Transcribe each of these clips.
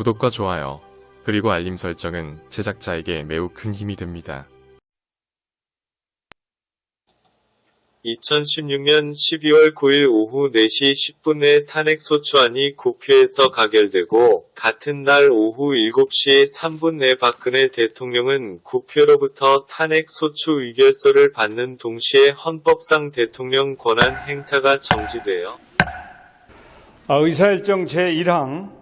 구독과 좋아요, 그리고 알림 설정은 제작자에게 매우 큰 힘이 됩니다. 2016년 12월 9일 오후 4시 10분에 탄핵소추안이 국회에서 가결되고 같은 날 오후 7시 3분에 박근혜 대통령은 국회로부터 탄핵소추 의결서를 받는 동시에 헌법상 대통령 권한 행사가 정지되어 의사일정 제1항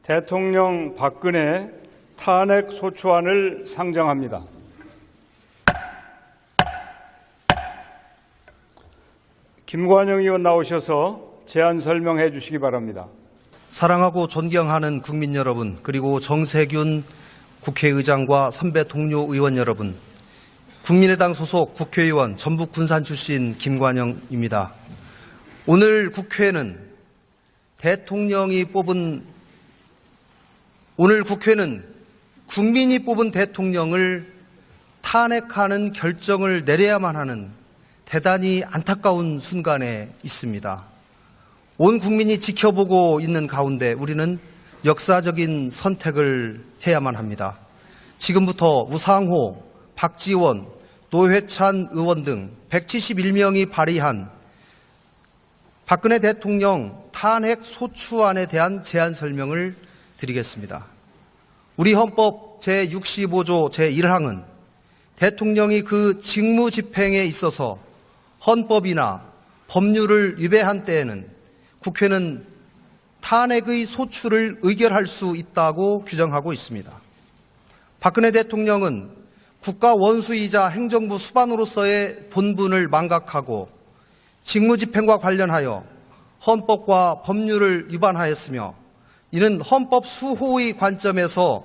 대통령 박근혜 탄핵소추안을 상정합니다. 김관영 의원 나오셔서 제안 설명해 주시기 바랍니다. 사랑하고 존경하는 국민 여러분, 그리고 정세균 국회의장과 선배 동료 의원 여러분, 국민의당 소속 국회의원 전북 군산 출신 김관영입니다. 오늘 국회는 국민이 뽑은 대통령을 탄핵하는 결정을 내려야만 하는 대단히 안타까운 순간에 있습니다. 온 국민이 지켜보고 있는 가운데 우리는 역사적인 선택을 해야만 합니다. 지금부터 우상호, 박지원, 노회찬 의원 등 171명이 발의한 박근혜 대통령 탄핵 소추안에 대한 제안 설명을 드리겠습니다. 우리 헌법 제65조 제1항은 대통령이 그 직무 집행에 있어서 헌법이나 법률을 위배한 때에는 국회는 탄핵의 소추를 의결할 수 있다고 규정하고 있습니다. 박근혜 대통령은 국가 원수이자 행정부 수반으로서의 본분을 망각하고 직무 집행과 관련하여 헌법과 법률을 위반하였으며 이는 헌법 수호의 관점에서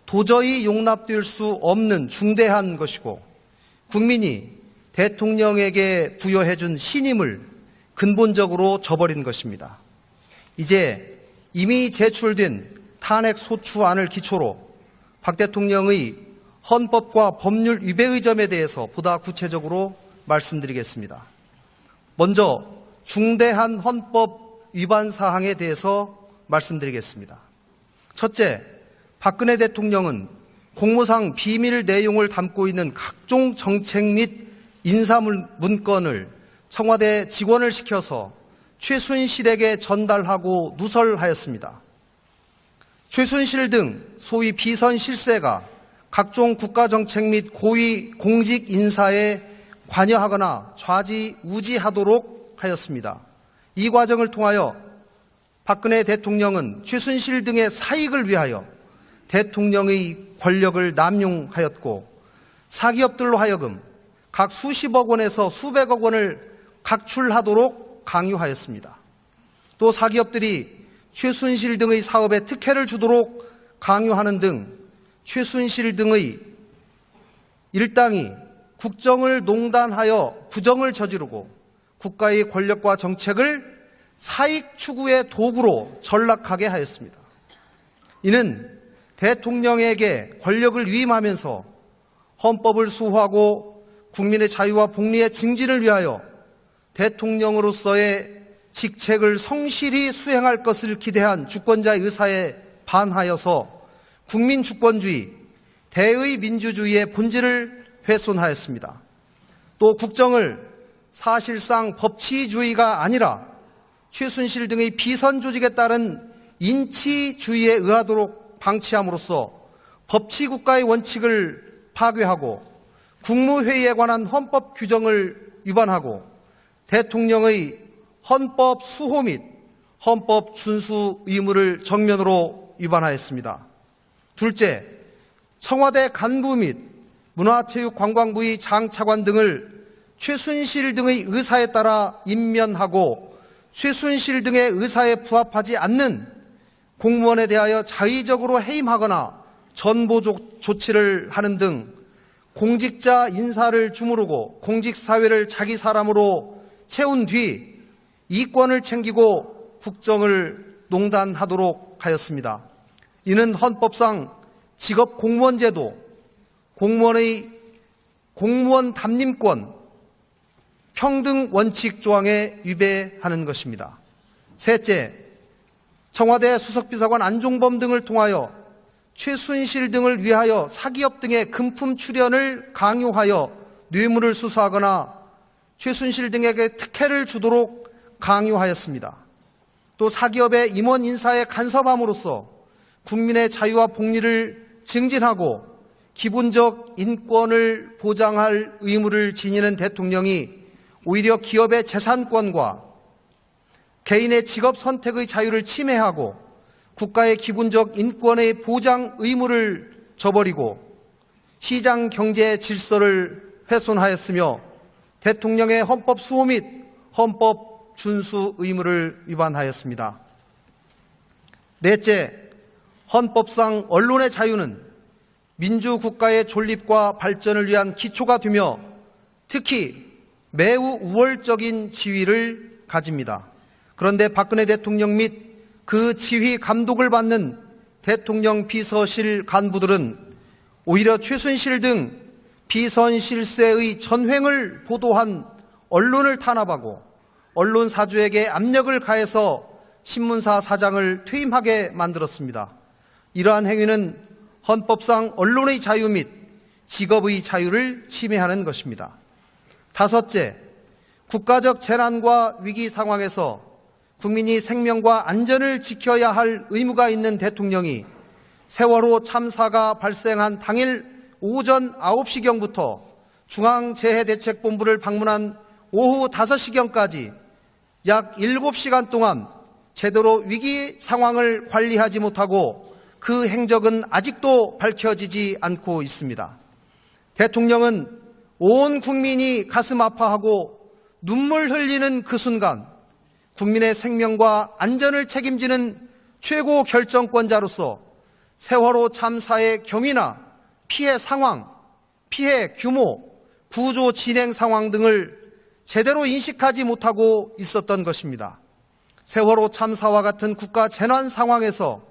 도저히 용납될 수 없는 중대한 것이고 국민이 대통령에게 부여해준 신임을 근본적으로 저버린 것입니다. 이제 이미 제출된 탄핵 소추안을 기초로 박 대통령의 헌법과 법률 위배의 점에 대해서 보다 구체적으로 말씀드리겠습니다. 먼저 중대한 헌법 위반 사항에 대해서 말씀드리겠습니다. 첫째, 박근혜 대통령은 공무상 비밀 내용을 담고 있는 각종 정책 및 인사문건을 청와대 직원을 시켜서 최순실에게 전달하고 누설하였습니다. 최순실 등 소위 비선 실세가 각종 국가정책 및 고위 공직 인사에 관여하거나 좌지우지하도록 하였습니다. 이 과정을 통하여 박근혜 대통령은 최순실 등의 사익을 위하여 대통령의 권력을 남용하였고 사기업들로 하여금 각 수십억 원에서 수백억 원을 각출하도록 강요하였습니다. 또 사기업들이 최순실 등의 사업에 특혜를 주도록 강요하는 등 최순실 등의 일당이 국정을 농단하여 부정을 저지르고 국가의 권력과 정책을 사익 추구의 도구로 전락하게 하였습니다. 이는 대통령에게 권력을 위임하면서 헌법을 수호하고 국민의 자유와 복리의 증진을 위하여 대통령으로서의 직책을 성실히 수행할 것을 기대한 주권자의 의사에 반하여서 국민 주권주의, 대의 민주주의의 본질을 훼손하였습니다. 또 국정을 사실상 법치주의가 아니라 최순실 등의 비선 조직에 따른 인치주의에 의하도록 방치함으로써 법치국가의 원칙을 파괴하고 국무회의에 관한 헌법 규정을 위반하고 대통령의 헌법 수호 및 헌법 준수 의무를 정면으로 위반하였습니다. 둘째, 청와대 간부 및 문화체육관광부의 장차관 등을 최순실 등의 의사에 따라 임면하고 최순실 등의 의사에 부합하지 않는 공무원에 대하여 자의적으로 해임하거나 전보 조치를 하는 등 공직자 인사를 주무르고 공직사회를 자기 사람으로 채운 뒤 이권을 챙기고 국정을 농단하도록 하였습니다. 이는 헌법상 직업 공무원제도, 공무원의 공무원 담림권, 평등 원칙 조항에 위배하는 것입니다. 셋째, 청와대 수석비서관 안종범 등을 통하여 최순실 등을 위하여 사기업 등의 금품 출연을 강요하여 뇌물을 수수하거나 최순실 등에게 특혜를 주도록 강요하였습니다. 또 사기업의 임원 인사에 간섭함으로써 국민의 자유와 복리를 증진하고 기본적 인권을 보장할 의무를 지니는 대통령이 오히려 기업의 재산권과 개인의 직업 선택의 자유를 침해하고 국가의 기본적 인권의 보장 의무를 저버리고 시장 경제 질서를 훼손하였으며 대통령의 헌법 수호 및 헌법 준수 의무를 위반하였습니다. 넷째, 헌법상 언론의 자유는 민주국가의 존립과 발전을 위한 기초가 되며 특히 매우 우월적인 지위를 가집니다. 그런데 박근혜 대통령 및 그 지휘 감독을 받는 대통령 비서실 간부들은 오히려 최순실 등 비선실세의 전횡을 보도한 언론을 탄압하고 언론사주에게 압력을 가해서 신문사 사장을 퇴임하게 만들었습니다. 이러한 행위는 헌법상 언론의 자유 및 직업의 자유를 침해하는 것입니다. 다섯째, 국가적 재난과 위기 상황에서 국민이 생명과 안전을 지켜야 할 의무가 있는 대통령이 세월호 참사가 발생한 당일 오전 9시경부터 중앙재해대책본부를 방문한 오후 5시경까지 약 7시간 동안 제대로 위기 상황을 관리하지 못하고 그 행적은 아직도 밝혀지지 않고 있습니다. 대통령은 온 국민이 가슴 아파하고 눈물 흘리는 그 순간 국민의 생명과 안전을 책임지는 최고 결정권자로서 세월호 참사의 경위나 피해 상황, 피해 규모, 구조 진행 상황 등을 제대로 인식하지 못하고 있었던 것입니다. 세월호 참사와 같은 국가 재난 상황에서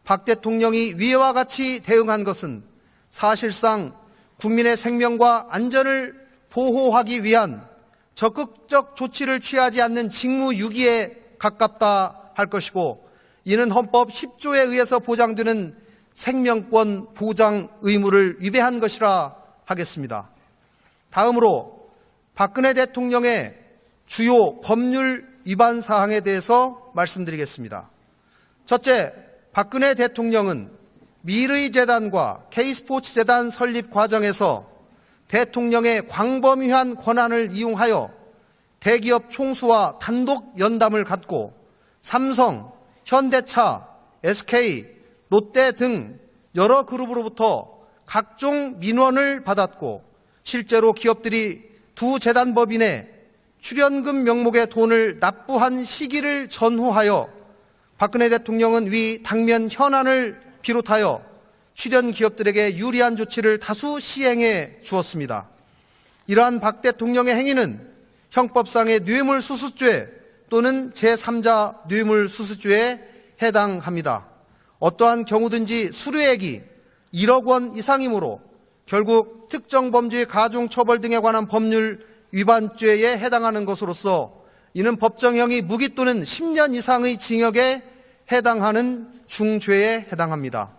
박 대통령이 위와 같이 대응한 것은 사실상 국민의 생명과 안전을 보호하기 위한 적극적 조치를 취하지 않는 직무유기에 가깝다 할 것이고 이는 헌법 10조에 의해서 보장되는 생명권 보장 의무를 위배한 것이라 하겠습니다. 다음으로 박근혜 대통령의 주요 법률 위반 사항에 대해서 말씀드리겠습니다. 첫째, 박근혜 대통령은 미르이재단과 K스포츠재단 설립 과정에서 대통령의 광범위한 권한을 이용하여 대기업 총수와 단독 연담을 갖고 삼성, 현대차, SK, 롯데 등 여러 그룹으로부터 각종 민원을 받았고 실제로 기업들이 두 재단법인에 출연금 명목의 돈을 납부한 시기를 전후하여 박근혜 대통령은 위 당면 현안을 비롯하여 출연 기업들에게 유리한 조치를 다수 시행해 주었습니다. 이러한 박 대통령의 행위는 형법상의 뇌물수수죄 또는 제3자 뇌물수수죄에 해당합니다. 어떠한 경우든지 수뢰액이 1억 원 이상이므로 결국 특정 범죄의 가중처벌 등에 관한 법률 위반죄에 해당하는 것으로서 이는 법정형이 무기 또는 10년 이상의 징역에 해당하는 중죄에 해당합니다.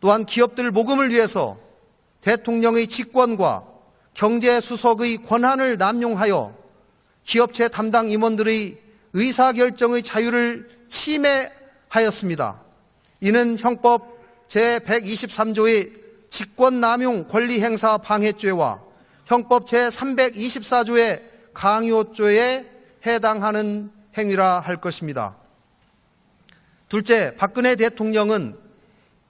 또한 기업들 모금을 위해서 대통령의 직권과 경제수석의 권한을 남용하여 기업체 담당 임원들의 의사결정의 자유를 침해하였습니다. 이는 형법 제123조의 직권남용 권리행사 방해죄와 형법 제324조의 강요죄에 해당하는 행위라 할 것입니다. 둘째, 박근혜 대통령은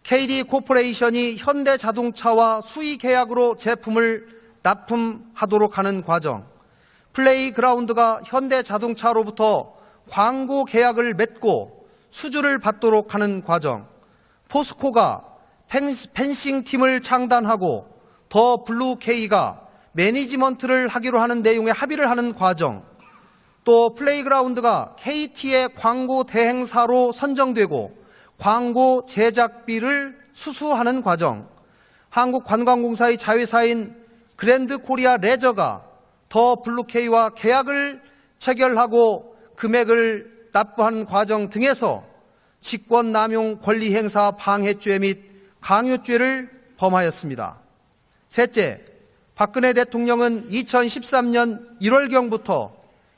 KD 코퍼레이션이 현대자동차와 수의 계약으로 제품을 납품하도록 하는 과정, 플레이그라운드가 현대자동차로부터 광고 계약을 맺고 수주를 받도록 하는 과정, 포스코가 펜싱팀을 창단하고 더 블루K가 매니지먼트를 하기로 하는 내용의 합의를 하는 과정, 또 플레이그라운드가 KT의 광고 대행사로 선정되고 광고 제작비를 수수하는 과정, 한국관광공사의 자회사인 그랜드 코리아 레저가 더 블루K와 계약을 체결하고 금액을 납부하는 과정 등에서 직권남용 권리행사 방해죄 및 강요죄를 범하였습니다. 셋째, 박근혜 대통령은 2013년 1월경부터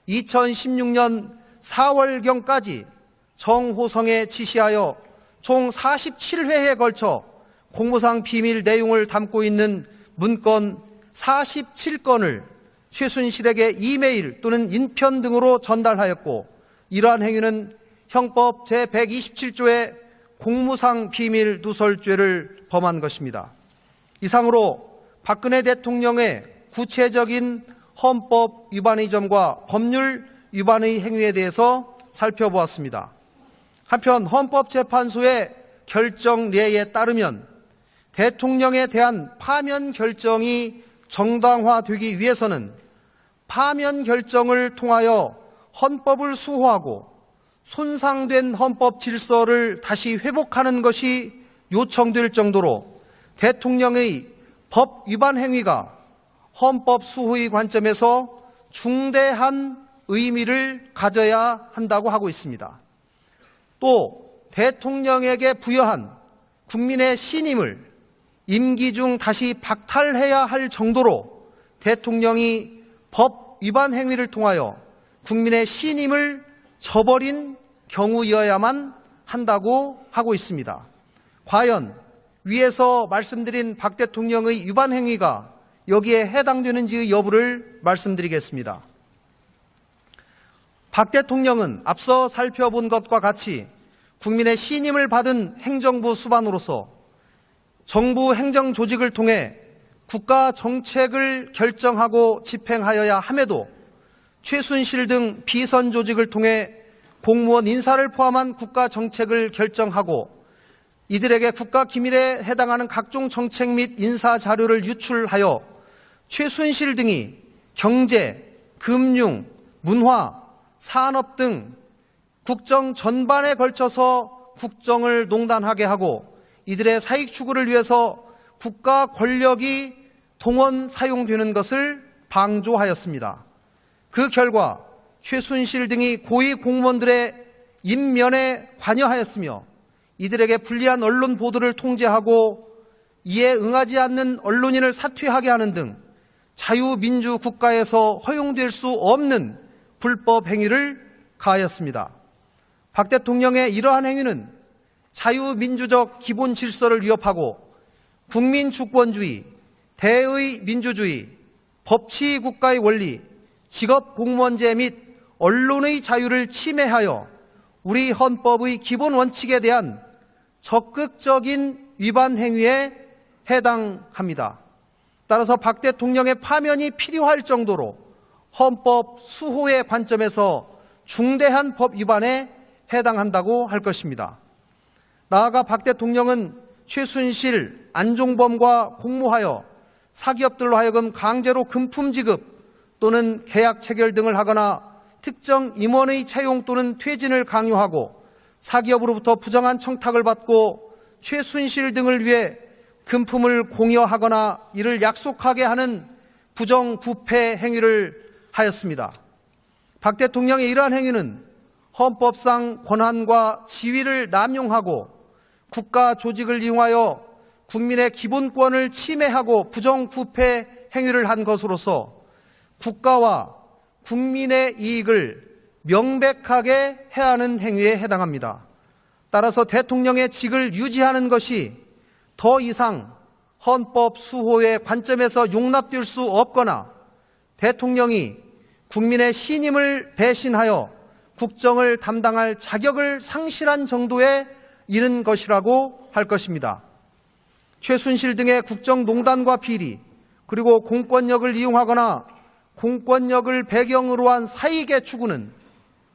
2016년 4월경까지 정호성에 지시하여 총 47회에 걸쳐 공무상 비밀 내용을 담고 있는 문건 47건을 최순실에게 이메일 또는 인편 등으로 전달하였고, 이러한 행위는 형법 제127조의 공무상 비밀 누설죄를 범한 것입니다. 이상으로 박근혜 대통령의 구체적인 헌법 위반의 점과 법률 위반의 행위에 대해서 살펴보았습니다. 한편 헌법재판소의 결정례에 따르면 대통령에 대한 파면 결정이 정당화되기 위해서는 파면 결정을 통하여 헌법을 수호하고 손상된 헌법 질서를 다시 회복하는 것이 요청될 정도로 대통령의 법 위반 행위가 헌법 수호의 관점에서 중대한 의미를 가져야 한다고 하고 있습니다. 또 대통령에게 부여한 국민의 신임을 임기 중 다시 박탈해야 할 정도로 대통령이 법 위반 행위를 통하여 국민의 신임을 저버린 경우여야만 한다고 하고 있습니다. 과연 위에서 말씀드린 박 대통령의 위반 행위가 여기에 해당되는지의 여부를 말씀드리겠습니다. 박 대통령은 앞서 살펴본 것과 같이 국민의 신임을 받은 행정부 수반으로서 정부 행정조직을 통해 국가 정책을 결정하고 집행하여야 함에도 최순실 등 비선 조직을 통해 공무원 인사를 포함한 국가 정책을 결정하고 이들에게 국가 기밀에 해당하는 각종 정책 및 인사 자료를 유출하여 최순실 등이 경제, 금융, 문화, 산업 등 국정 전반에 걸쳐서 국정을 농단하게 하고 이들의 사익 추구를 위해서 국가 권력이 동원 사용되는 것을 방조하였습니다. 그 결과 최순실 등이 고위 공무원들의 임면에 관여하였으며 이들에게 불리한 언론 보도를 통제하고 이에 응하지 않는 언론인을 사퇴하게 하는 등 자유민주 국가에서 허용될 수 없는 불법 행위를 가하였습니다. 박 대통령의 이러한 행위는 자유민주적 기본 질서를 위협하고 국민주권주의, 대의 민주주의, 법치 국가의 원리, 직업 공무원제 및 언론의 자유를 침해하여 우리 헌법의 기본 원칙에 대한 적극적인 위반 행위에 해당합니다. 따라서 박 대통령의 파면이 필요할 정도로 헌법 수호의 관점에서 중대한 법 위반에 해당한다고 할 것입니다. 나아가 박 대통령은 최순실, 안종범과 공모하여 사기업들로 하여금 강제로 금품 지급 또는 계약 체결 등을 하거나 특정 임원의 채용 또는 퇴진을 강요하고 사기업으로부터 부정한 청탁을 받고 최순실 등을 위해 금품을 공여하거나 이를 약속하게 하는 부정부패 행위를 하였습니다. 박 대통령의 이러한 행위는 헌법상 권한과 지위를 남용하고 국가 조직을 이용하여 국민의 기본권을 침해하고 부정부패 행위를 한 것으로서 국가와 국민의 이익을 명백하게 해하는 행위에 해당합니다. 따라서 대통령의 직을 유지하는 것이 더 이상 헌법 수호의 관점에서 용납될 수 없거나 대통령이 국민의 신임을 배신하여 국정을 담당할 자격을 상실한 정도에 이른 것이라고 할 것입니다. 최순실 등의 국정농단과 비리, 그리고 공권력을 이용하거나 공권력을 배경으로 한 사익의 추구는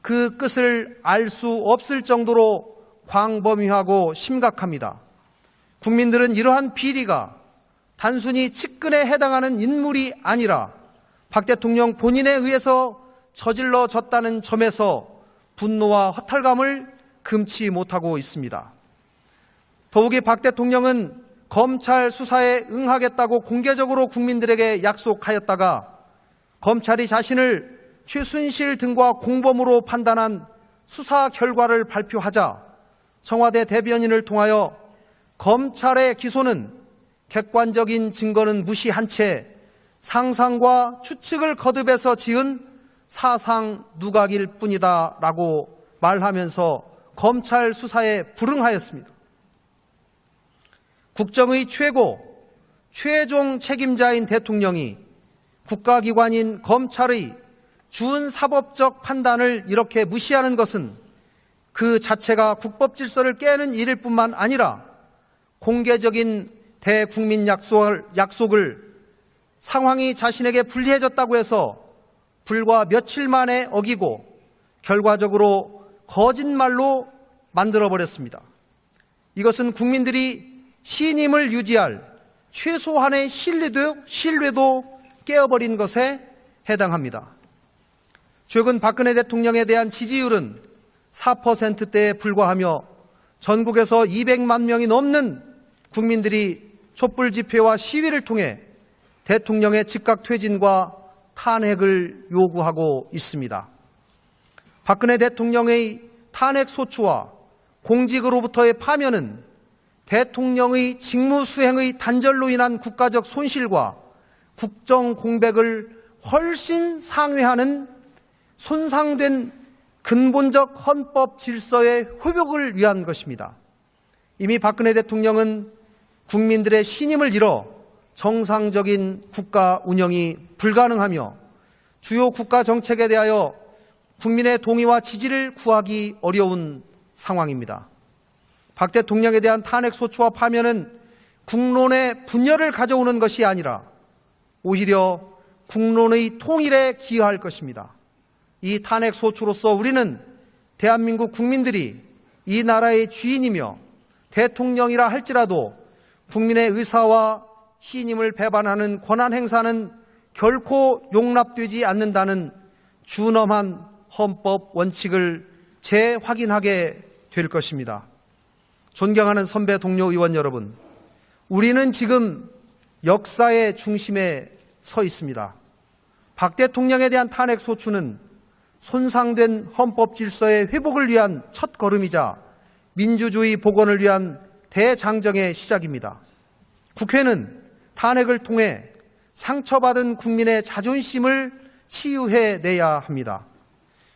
그 끝을 알 수 없을 정도로 광범위하고 심각합니다. 국민들은 이러한 비리가 단순히 측근에 해당하는 인물이 아니라 박 대통령 본인에 의해서 저질러졌다는 점에서 분노와 허탈감을 금치 못하고 있습니다. 더욱이 박 대통령은 검찰 수사에 응하겠다고 공개적으로 국민들에게 약속하였다가 검찰이 자신을 최순실 등과 공범으로 판단한 수사 결과를 발표하자 청와대 대변인을 통하여 검찰의 기소는 객관적인 증거는 무시한 채 상상과 추측을 거듭해서 지은 사상 누각일 뿐이다라고 말하면서 검찰 수사에 불응하였습니다. 국정의 최종 책임자인 대통령이 국가기관인 검찰의 준사법적 판단을 이렇게 무시하는 것은 그 자체가 국법 질서를 깨는 일일 뿐만 아니라 공개적인 대국민 약속을 상황이 자신에게 불리해졌다고 해서 불과 며칠 만에 어기고 결과적으로 거짓말로 만들어버렸습니다. 이것은 국민들이 신임을 유지할 최소한의 신뢰도 깨어버린 것에 해당합니다. 최근 박근혜 대통령에 대한 지지율은 4%대에 불과하며 전국에서 200만 명이 넘는 국민들이 촛불 집회와 시위를 통해 대통령의 즉각 퇴진과 탄핵을 요구하고 있습니다. 박근혜 대통령의 탄핵 소추와 공직으로부터의 파면은 대통령의 직무 수행의 단절로 인한 국가적 손실과 국정 공백을 훨씬 상회하는 손상된 근본적 헌법 질서의 회복을 위한 것입니다. 이미 박근혜 대통령은 국민들의 신임을 잃어 정상적인 국가 운영이 불가능하며 주요 국가 정책에 대하여 국민의 동의와 지지를 구하기 어려운 상황입니다. 박 대통령에 대한 탄핵 소추와 파면은 국론의 분열을 가져오는 것이 아니라 오히려 국론의 통일에 기여할 것입니다. 이 탄핵 소추로서 우리는 대한민국 국민들이 이 나라의 주인이며 대통령이라 할지라도 국민의 의사와 신임을 배반하는 권한 행사는 결코 용납되지 않는다는 준엄한 헌법 원칙을 재확인하게 될 것입니다. 존경하는 선배 동료 의원 여러분, 우리는 지금 역사의 중심에 서 있습니다. 박 대통령에 대한 탄핵 소추는 손상된 헌법 질서의 회복을 위한 첫걸음이자 민주주의 복원을 위한 대장정의 시작입니다. 국회는 탄핵을 통해 상처받은 국민의 자존심을 치유해내야 합니다.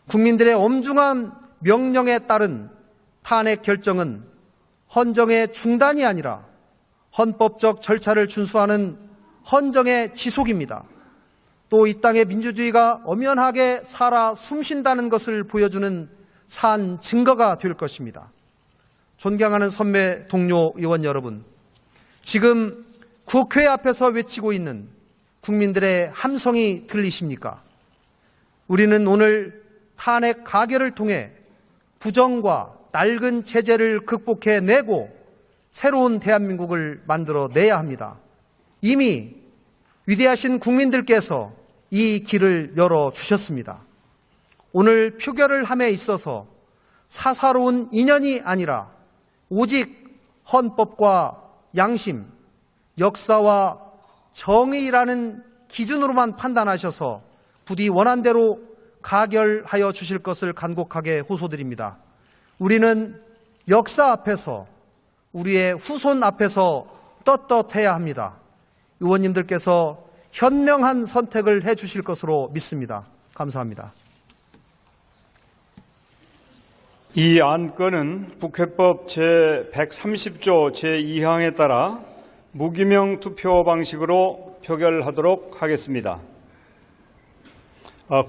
국민들의 엄중한 명령에 따른 탄핵 결정은 헌정의 중단이 아니라 헌법적 절차를 준수하는 헌정의 지속입니다. 또 이 땅의 민주주의가 엄연하게 살아 숨쉰다는 것을 보여주는 산 증거가 될 것입니다. 존경하는 선배 동료 의원 여러분, 지금 국회 앞에서 외치고 있는 국민들의 함성이 들리십니까? 우리는 오늘 탄핵 가결을 통해 부정과 낡은 체제를 극복해내고 새로운 대한민국을 만들어내야 합니다. 이미 위대하신 국민들께서 이 길을 열어주셨습니다. 오늘 표결을 함에 있어서 사사로운 인연이 아니라 오직 헌법과 양심, 역사와 정의라는 기준으로만 판단하셔서 부디 원한대로 가결하여 주실 것을 간곡하게 호소드립니다. 우리는 역사 앞에서 우리의 후손 앞에서 떳떳해야 합니다. 의원님들께서 현명한 선택을 해 주실 것으로 믿습니다. 감사합니다. 이 안건은 국회법 제130조 제2항에 따라 무기명 투표 방식으로 표결하도록 하겠습니다.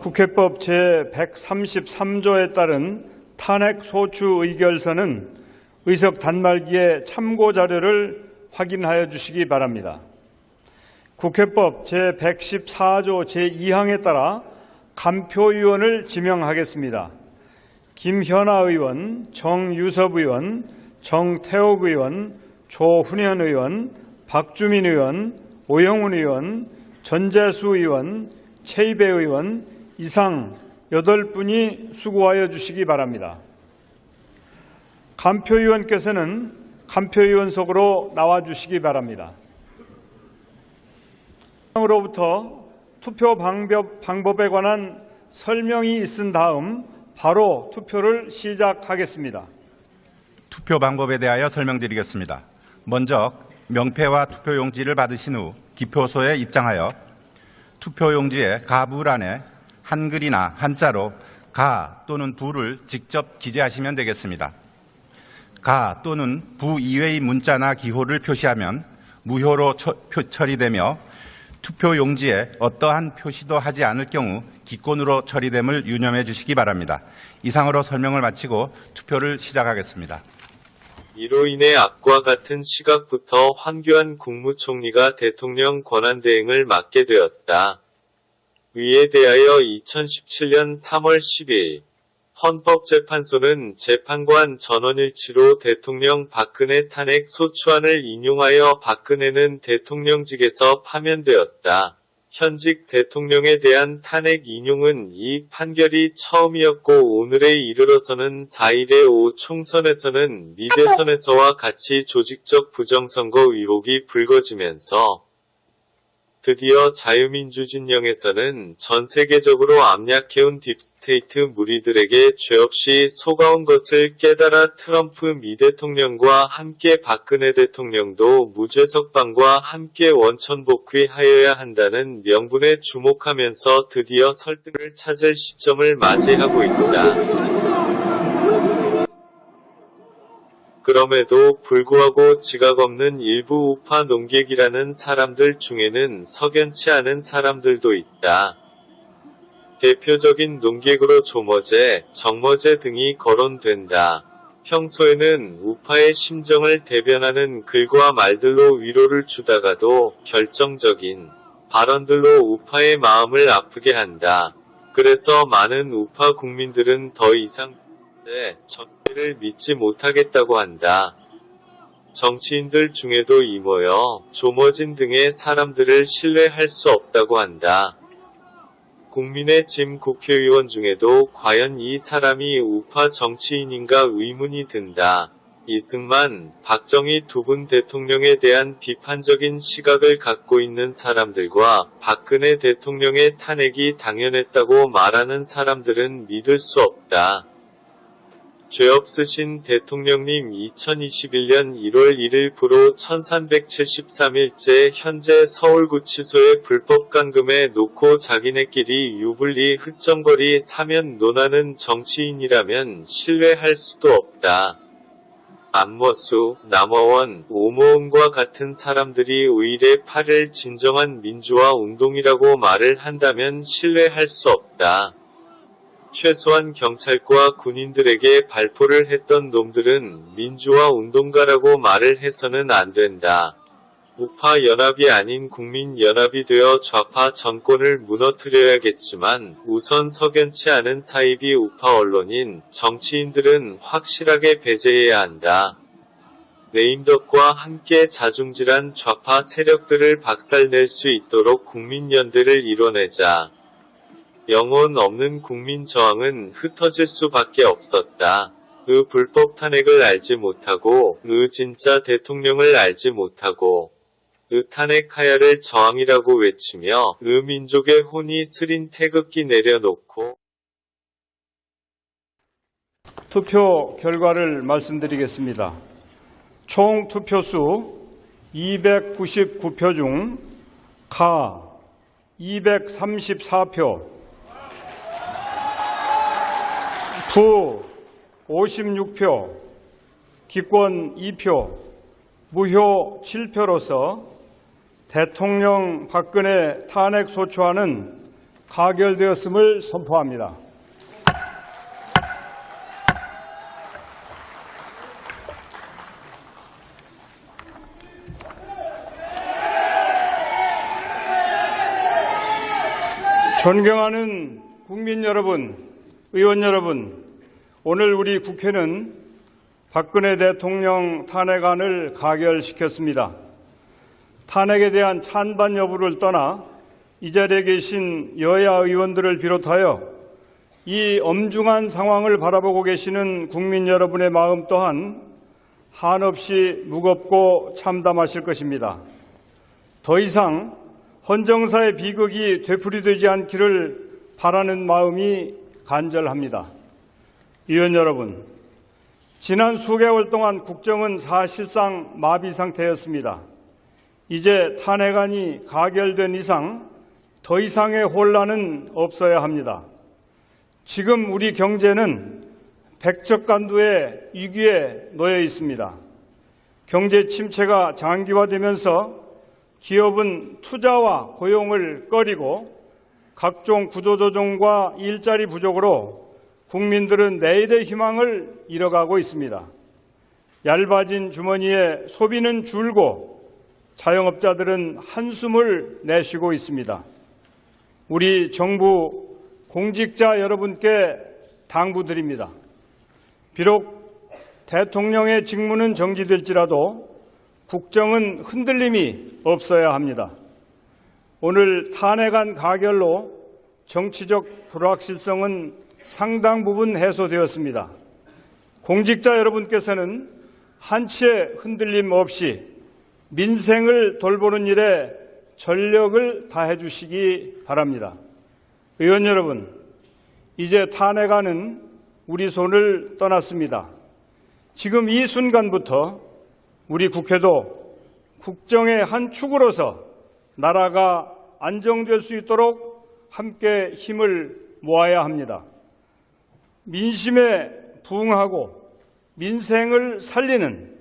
국회법 제133조에 따른 탄핵 소추 의결서는 의석 단말기에 참고 자료를 확인하여 주시기 바랍니다. 국회법 제114조 제2항에 따라 간표위원을 지명하겠습니다. 김현아 의원, 정유섭 의원, 정태욱 의원, 조훈현 의원, 박주민 의원, 오영훈 의원, 전재수 의원, 최이배 의원 이상 8분이 수고하여 주시기 바랍니다. 간표위원께서는 간표위원석으로 나와 주시기 바랍니다. 으로부터 투표 방법에 관한 설명이 있은 다음 바로 투표를 시작하겠습니다. 투표 방법에 대하여 설명드리겠습니다. 먼저 명패와 투표용지를 받으신 후 기표소에 입장하여 투표용지의 가부란에 한글이나 한자로 가 또는 부를 직접 기재하시면 되겠습니다. 가 또는 부 이외의 문자나 기호를 표시하면 무효로 처리되며 투표용지에 어떠한 표시도 하지 않을 경우 기권으로 처리됨을 유념해 주시기 바랍니다. 이상으로 설명을 마치고 투표를 시작하겠습니다. 이로 인해 앞과 같은 시각부터 황교안 국무총리가 대통령 권한대행을 맡게 되었다. 위에 대하여 2017년 3월 10일 헌법재판소는 재판관 전원일치로 대통령 박근혜 탄핵 소추안을 인용하여 박근혜는 대통령직에서 파면되었다. 현직 대통령에 대한 탄핵 인용은 이 판결이 처음이었고 오늘에 이르러서는 4.15 총선에서는 미대선에서와 같이 조직적 부정선거 의혹이 불거지면서 드디어 자유민주진영에서는 전 세계적으로 압력해온 딥스테이트 무리들에게 죄 없이 속아온 것을 깨달아 트럼프 미 대통령과 함께 박근혜 대통령도 무죄석방과 함께 원천 복귀하여야 한다는 명분에 주목하면서 드디어 설득을 찾을 시점을 맞이하고 있다. 그럼에도 불구하고 지각 없는 일부 우파 농객이라는 사람들 중에는 석연치 않은 사람들도 있다. 대표적인 농객으로 조머제, 정머제 등이 거론된다. 평소에는 우파의 심정을 대변하는 글과 말들로 위로를 주다가도 결정적인 발언들로 우파의 마음을 아프게 한다. 그래서 많은 우파 국민들은 더 이상 정치를 믿지 못하겠다고 한다. 정치인들 중에도 이모여, 조머진 등의 사람들을 신뢰할 수 없다고 한다. 국민의 짐 국회의원 중에도 과연 이 사람이 우파 정치인인가 의문이 든다. 이승만, 박정희 두 분 대통령에 대한 비판적인 시각을 갖고 있는 사람들과 박근혜 대통령의 탄핵이 당연했다고 말하는 사람들은 믿을 수 없다. 죄 없으신 대통령님 2021년 1월 1일부로 1373일째 현재 서울구치소에 불법 감금해 놓고 자기네끼리 유불리 흑정거리 사면 논하는 정치인이라면 신뢰할 수도 없다. 안머수, 남어원, 오모음과 같은 사람들이 의일의 8일 진정한 민주화 운동이라고 말을 한다면 신뢰할 수 없다. 최소한 경찰과 군인들에게 발포를 했던 놈들은 민주화 운동가라고 말을 해서는 안 된다. 우파 연합이 아닌 국민연합이 되어 좌파 정권을 무너뜨려야겠지만 우선 석연치 않은 사이비 우파 언론인, 정치인들은 확실하게 배제해야 한다. 레임덕과 함께 자중질한 좌파 세력들을 박살낼 수 있도록 국민연대를 이뤄내자. 영혼 없는 국민 저항은 흩어질 수밖에 없었다. 불법 탄핵을 알지 못하고, 진짜 대통령을 알지 못하고, 탄핵하야를 저항이라고 외치며, 민족의 혼이 스린 태극기 내려놓고, 투표 결과를 말씀드리겠습니다. 총 투표수 299표 중 가 234표, 부 56표, 기권 2표, 무효 7표로서 대통령 박근혜 탄핵소추안은 가결되었음을 선포합니다. 존경하는 국민 여러분, 의원 여러분, 오늘 우리 국회는 박근혜 대통령 탄핵안을 가결시켰습니다. 탄핵에 대한 찬반 여부를 떠나 이 자리에 계신 여야 의원들을 비롯하여 이 엄중한 상황을 바라보고 계시는 국민 여러분의 마음 또한 한없이 무겁고 참담하실 것입니다. 더 이상 헌정사의 비극이 되풀이되지 않기를 바라는 마음이 간절합니다. 의원 여러분, 지난 수개월 동안 국정은 사실상 마비 상태였습니다. 이제 탄핵안이 가결된 이상 더 이상의 혼란은 없어야 합니다. 지금 우리 경제는 백척간두의 위기에 놓여 있습니다. 경제 침체가 장기화되면서 기업은 투자와 고용을 꺼리고 각종 구조조정과 일자리 부족으로 국민들은 내일의 희망을 잃어가고 있습니다. 얇아진 주머니에 소비는 줄고 자영업자들은 한숨을 내쉬고 있습니다. 우리 정부 공직자 여러분께 당부드립니다. 비록 대통령의 직무는 정지될지라도 국정은 흔들림이 없어야 합니다. 오늘 탄핵안 가결로 정치적 불확실성은 상당 부분 해소되었습니다. 공직자 여러분께서는 한치의 흔들림 없이 민생을 돌보는 일에 전력을 다해 주시기 바랍니다. 의원 여러분, 이제 탄핵안은 우리 손을 떠났습니다. 지금 이 순간부터 우리 국회도 국정의 한 축으로서 나라가 안정될 수 있도록 함께 힘을 모아야 합니다. 민심에 부응하고 민생을 살리는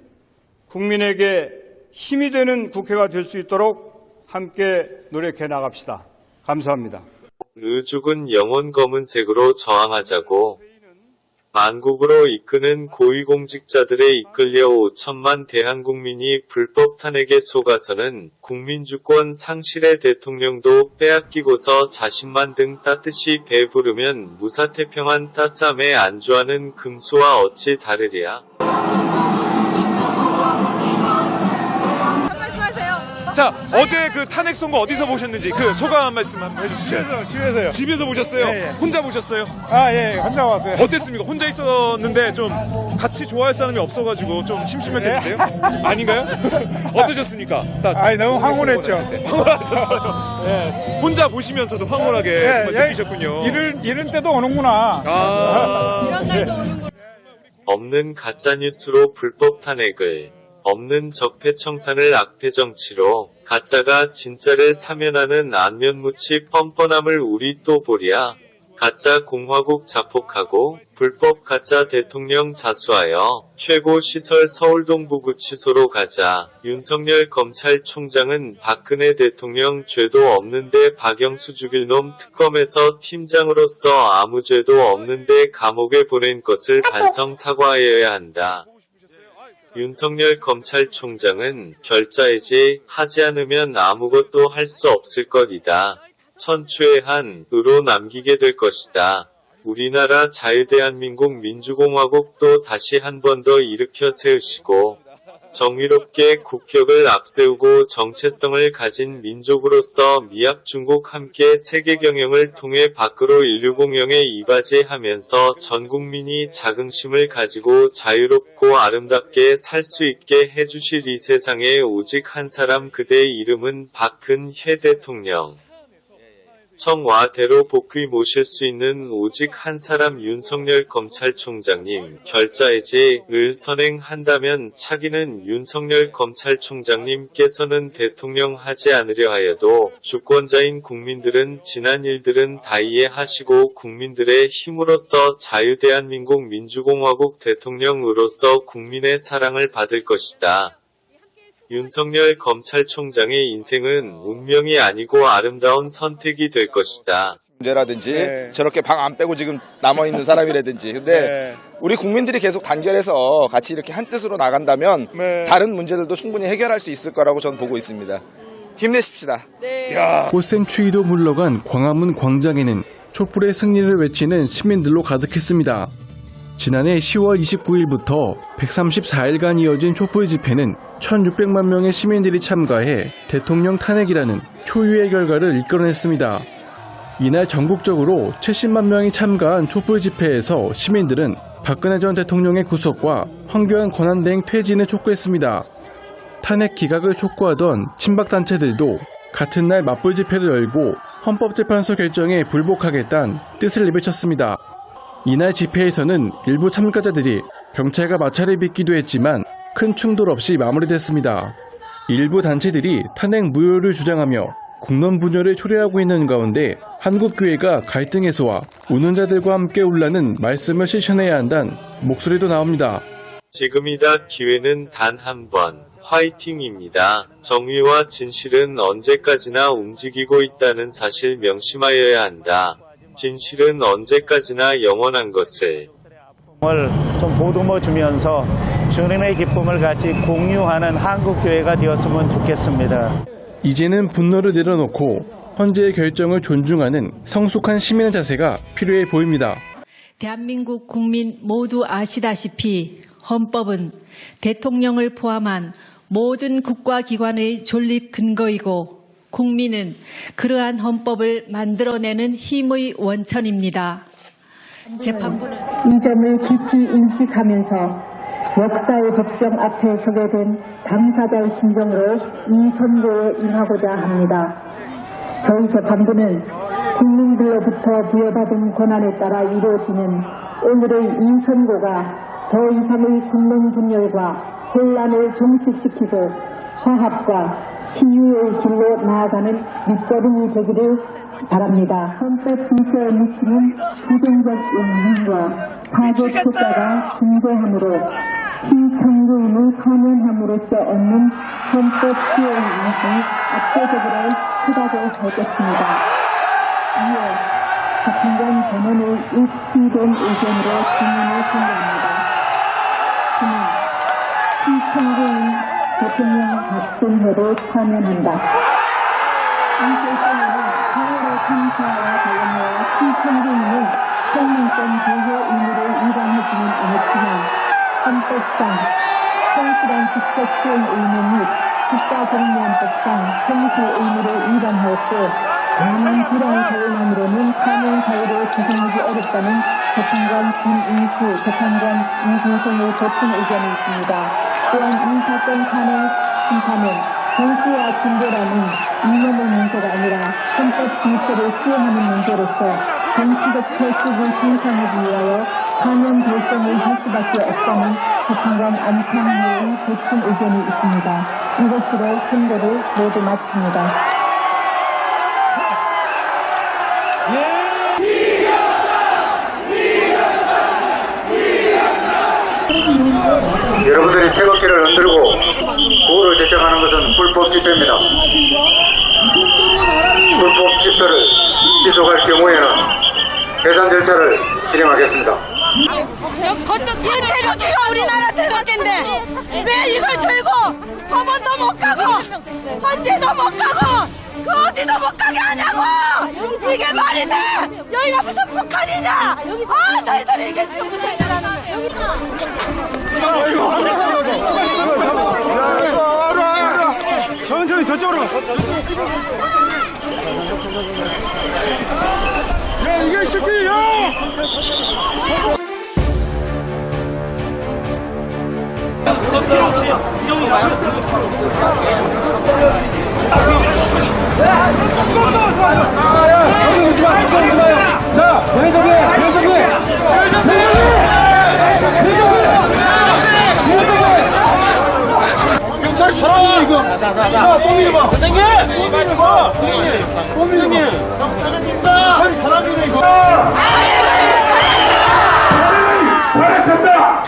국민에게 힘이 되는 국회가 될 수 있도록 함께 노력해 나갑시다. 감사합니다. 의죽은 영혼 검은색으로 저항하자고 만국으로 이끄는 고위공직자들에 이끌려 5천만 대한국민이 불법 탄핵에 속아서는 국민주권 상실의 대통령도 빼앗기고서 자신만 등 따뜻이 배부르면 무사태평한 따스함에 안주하는 금수와 어찌 다르랴. 자, 어제 그 탄핵 선고 어디서 보셨는지 그 소감 한 말씀 한번 해주시죠. 집에서요. 집에서 보셨어요? 예, 예. 혼자 보셨어요? 아, 예, 혼자 왔어요. 어땠습니까? 혼자 있었는데 좀 같이 좋아할 사람이 없어가지고 좀 심심했겠는데요? 아닌가요? 어떠셨습니까? 아이, 너무 황홀했죠. 황홀하셨어요. 예. 혼자 보시면서도 황홀하게 정말 느끼셨군요. 이런 때도 오는구나. 없는 가짜뉴스로 불법 탄핵을, 없는 적폐청산을 악폐정치로, 가짜가 진짜를 사면하는 안면무치 뻔뻔함을 우리 또 보랴. 가짜 공화국 자폭하고 불법 가짜 대통령 자수하여 최고시설 서울동부구치소로 가자. 윤석열 검찰총장은 박근혜 대통령 죄도 없는데 박영수 죽일 놈 특검에서 팀장으로서 아무 죄도 없는데 감옥에 보낸 것을 반성 사과하여야 한다. 윤석열 검찰총장은 결자해지 하지 않으면 아무것도 할 수 없을 것이다. 천추의 한으로 남기게 될 것이다. 우리나라 자유대한민국 민주공화국도 다시 한 번 더 일으켜 세우시고 정의롭게 국격을 앞세우고 정체성을 가진 민족으로서 미합 중국 함께 세계 경영을 통해 밖으로 인류 공영에 이바지하면서 전 국민이 자긍심을 가지고 자유롭고 아름답게 살 수 있게 해주실 이 세상에 오직 한 사람 그대의 이름은 박근혜 대통령. 청와대로 복귀 모실 수 있는 오직 한 사람 윤석열 검찰총장님 결자해지를 선행한다면 차기는 윤석열 검찰총장님께서는 대통령 하지 않으려 하여도 주권자인 국민들은 지난 일들은 다 이해하시고 국민들의 힘으로써 자유대한민국 민주공화국 대통령으로서 국민의 사랑을 받을 것이다. 윤석열 검찰총장의 인생은 운명이 아니고 아름다운 선택이 될 것이다. 문제라든지 네. 저렇게 방 안 빼고 지금 남아있는 사람이라든지 근데 네. 우리 국민들이 계속 단결해서 같이 이렇게 한 뜻으로 나간다면 네. 다른 문제들도 충분히 해결할 수 있을 거라고 저는 보고 있습니다. 힘내십시다. 꽃샘 추위도 물러간 광화문 광장에는 촛불의 승리를 외치는 시민들로 가득했습니다. 지난해 10월 29일부터 134일간 이어진 촛불 집회는 1,600만 명의 시민들이 참가해 대통령 탄핵이라는 초유의 결과를 이끌어냈습니다. 이날 전국적으로 70만 명이 참가한 촛불 집회에서 시민들은 박근혜 전 대통령의 구속과 황교안 권한대행 퇴진을 촉구했습니다. 탄핵 기각을 촉구하던 친박단체들도 같은 날 맞불 집회를 열고 헌법재판소 결정에 불복하겠다는 뜻을 내비쳤습니다. 이날 집회에서는 일부 참가자들이 경찰과 마찰을 빚기도 했지만 큰 충돌 없이 마무리됐습니다. 일부 단체들이 탄핵 무효를 주장하며 국론 분열을 초래하고 있는 가운데 한국교회가 갈등 해소와 운운자들과 함께 울라는 말씀을 실천해야 한다는 목소리도 나옵니다. 지금이다. 기회는 단 한 번. 화이팅입니다. 정의와 진실은 언제까지나 움직이고 있다는 사실 명심하여야 한다. 진실은 언제까지나 영원한 것을. 좀 보듬어 주면서 주님의 기쁨을 같이 공유하는 한국교회가 되었으면 좋겠습니다. 이제는 분노를 내려놓고 헌재의 결정을 존중하는 성숙한 시민의 자세가 필요해 보입니다. 대한민국 국민 모두 아시다시피 헌법은 대통령을 포함한 모든 국가기관의 존립 근거이고 국민은 그러한 헌법을 만들어내는 힘의 원천입니다. 재판부는 이 점을 깊이 인식하면서 역사의 법정 앞에 서게 된 당사자의 심정으로 이 선고에 임하고자 합니다. 저희 재판부는 국민들로부터 부여받은 권한에 따라 이루어지는 오늘의 이 선고가 더 이상의 국론 분열과 혼란을 종식시키고 화합과 치유의 길로 나아가는 밑거름이 되기를 바랍니다. 헌법 질서에 미치는 부정적 영향과 파괴 효과가 중대하므로 피청구인을 파면함으로써 얻는 헌법 수호의 이익이 압도적으로 크다고 할 것입니다. 이에 재판관 전원의 일치된 의견으로 증인을 선고합니다. 저는 피청구인 대통령 박근혜를 파면한다. 이 결정에는 세월호 참사와 관련하여 피청구인은 생명권 보호 의무를 위반하지는 않았지만 헌법상 성실한 직접 수행 의무 및 국가정리안법상 성실 의무를 위반하였고 많은 불안 사유만으로는 파면 사유를 구성하기 어렵다는 재판관 김인수, 재판관 이준성의 보충 의견이 있습니다. 또한 이 사건 탄핵 심판은 보수와 진보라는 이념의 문제가 아니라 헌법 질서를 수행하는 문제로서 정치적 결속을 진상하기 위하여 파면 결정을 할 수밖에 없다는 재판관 안창호의 보충 의견이 있습니다. 이것으로 선고를 모두 마칩니다. 여러분들이 태극기를 흔들고 구호를 제청하는 것은 불법 집회입니다. 불법 집회를 지속할 경우에는 해산 절차를 진행하겠습니다. 태극기가 우리나라 태극기인데 왜 이걸 들고 법원도 못 가고 헌재도 못 가고 그 어디도 못 가게 하냐고! 이게 말이 돼! 여기가 무슨 북한이냐! 너희들이 이게 지금 무슨 일 하는 거야! 천천히 저쪽으로. 야, 이게 쉽게요! 필요 없이 이 정도 봐요. 경찰 살아와 이거. 자, 꼬미리 봐. 선생님. 꼬미리. 경찰 사람이네 이거. 잘했습니다.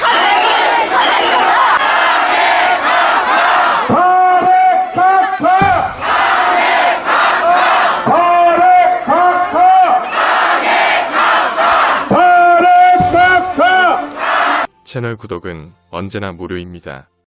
채널 구독은 언제나 무료입니다.